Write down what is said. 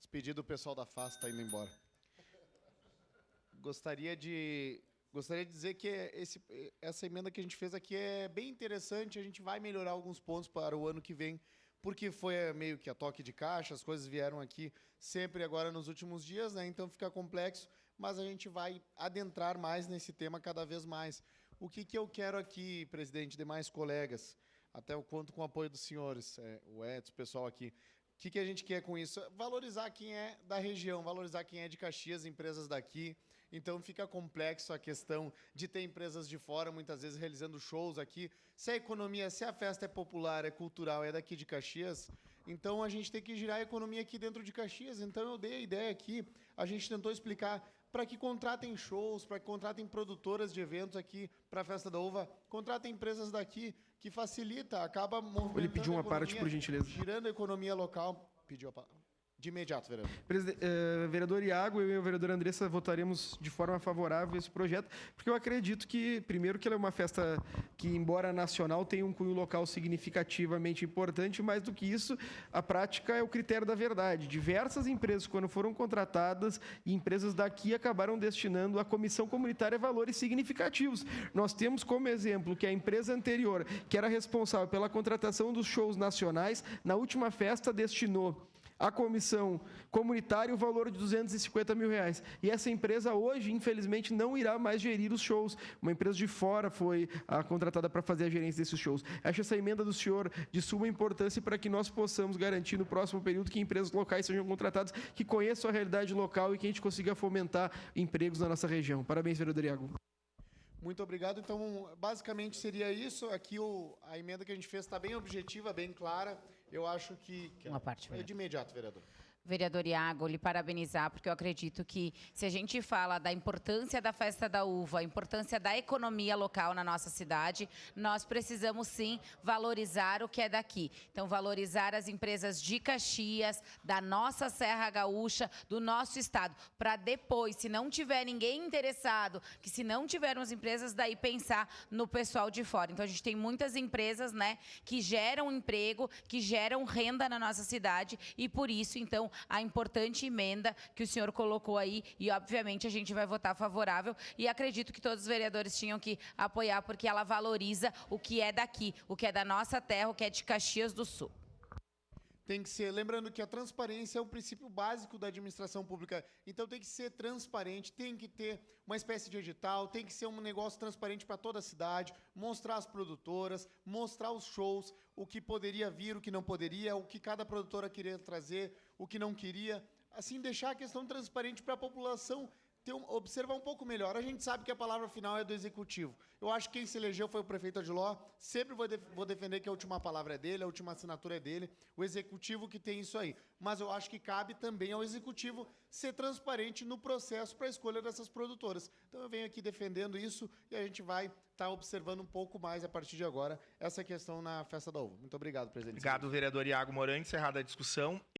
Despedir do pessoal da FAS, está indo embora. Gostaria de dizer que essa emenda que a gente fez aqui é bem interessante. A gente vai melhorar alguns pontos para o ano que vem, porque foi meio que a toque de caixa, as coisas vieram aqui sempre agora nos últimos dias, né? Então fica complexo, mas a gente vai adentrar mais nesse tema cada vez mais. O que eu quero aqui, presidente, demais colegas, até o quanto com o apoio dos senhores, o Edson, o pessoal aqui, o que a gente quer com isso? Valorizar quem é da região, valorizar quem é de Caxias, empresas daqui. Então fica complexo a questão de ter empresas de fora, muitas vezes realizando shows aqui. Se a economia, se a festa é popular, é cultural, é daqui de Caxias, então a gente tem que girar a economia aqui dentro de Caxias. Então eu dei a ideia aqui, a gente tentou explicar para que contratem shows, para que contratem produtoras de eventos aqui para a Festa da Uva, contratem empresas daqui, que facilita, acaba movimentando. Ele pediu uma parte, por gentileza. Girando a economia local. Pediu a palavra. De imediato, vereador. Vereador Iago, eu e a vereadora Andressa votaremos de forma favorável a esse projeto, porque eu acredito que, primeiro, que ela é uma festa que, embora nacional, tem um cunho local significativamente importante. Mais do que isso, a prática é o critério da verdade. Diversas empresas, quando foram contratadas, e empresas daqui acabaram destinando à comissão comunitária valores significativos. Nós temos como exemplo que a empresa anterior, que era responsável pela contratação dos shows nacionais, na última festa destinou a comissão comunitária o valor de R$250 mil. E essa empresa hoje, infelizmente, não irá mais gerir os shows. Uma empresa de fora foi contratada para fazer a gerência desses shows. Acho essa emenda do senhor de suma importância para que nós possamos garantir no próximo período que empresas locais sejam contratadas, que conheçam a realidade local e que a gente consiga fomentar empregos na nossa região. Parabéns, vereador Iago. Muito obrigado. Então, basicamente seria isso. Aqui a emenda que a gente fez está bem objetiva, bem clara. Eu acho que... Uma parte, de imediato, vereador. Vereador Iago, lhe parabenizar, porque eu acredito que se a gente fala da importância da Festa da Uva, a importância da economia local na nossa cidade, nós precisamos sim valorizar o que é daqui. Então, valorizar as empresas de Caxias, da nossa Serra Gaúcha, do nosso estado, para depois, se não tiver ninguém interessado, que se não tivermos empresas, daí pensar no pessoal de fora. Então, a gente tem muitas empresas, né, que geram emprego, que geram renda na nossa cidade e, por isso, então, a importante emenda que o senhor colocou aí e, obviamente, a gente vai votar favorável e acredito que todos os vereadores tinham que apoiar porque ela valoriza o que é daqui, o que é da nossa terra, o que é de Caxias do Sul. Tem que ser, lembrando que a transparência é o princípio básico da administração pública, então tem que ser transparente, tem que ter uma espécie de edital, tem que ser um negócio transparente para toda a cidade, mostrar as produtoras, mostrar os shows, o que poderia vir, o que não poderia, o que cada produtora queria trazer, o que não queria, assim, deixar a questão transparente para a população observar um pouco melhor. A gente sabe que a palavra final é do executivo. Eu acho que quem se elegeu foi o prefeito Adiló. Sempre vou defender que a última palavra é dele, a última assinatura é dele, o executivo que tem isso aí. Mas eu acho que cabe também ao executivo ser transparente no processo para a escolha dessas produtoras. Então eu venho aqui defendendo isso e a gente vai estar observando um pouco mais a partir de agora essa questão na Festa da Uva. Muito obrigado, presidente. Obrigado, vereador Iago Morante. Encerrada a discussão.